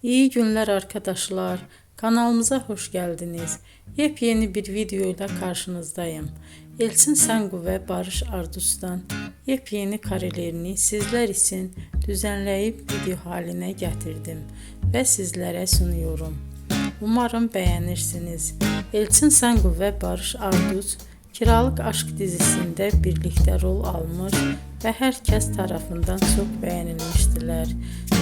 İyi günler arkadaşlar. Kanalımıza hoş geldiniz. Yepyeni bir video ile karşınızdayım. Elçin Sangu ve Barış Ardus'tan yepyeni karelerini sizler için düzenleyip video haline getirdim ve sizlere sunuyorum. Umarım beğenirsiniz. Elçin Sangu ve Barış Ardus Kiralık Aşk dizisinde birlikte rol almış ve herkes tarafından çok beğenilmiştiler.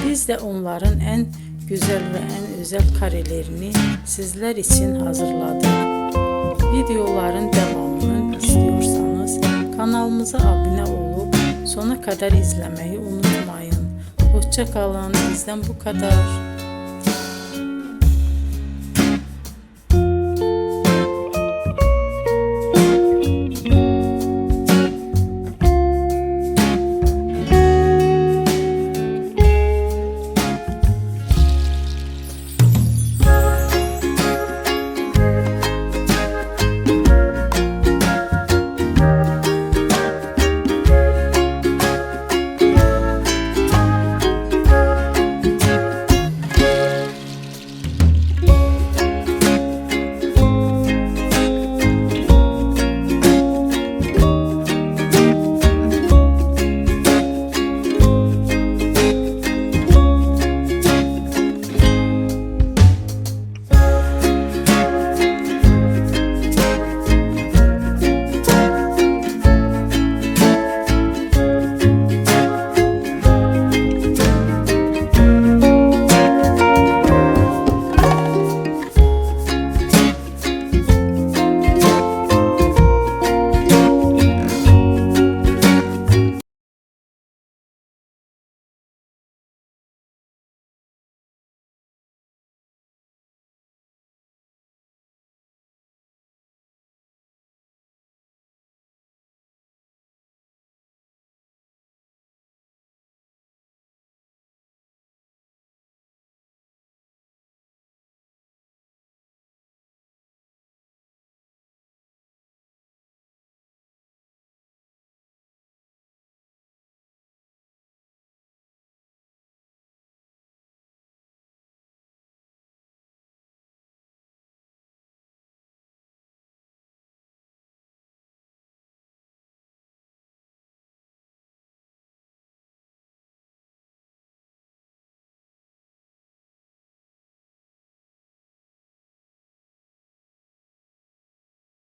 Biz de onların en güzel ve en özel karelerini sizler için hazırladık. Videoların devamını istiyorsanız kanalımıza abone olup sona kadar izlemeyi unutmayın. Hoşça kalın. Bizden bu kadar.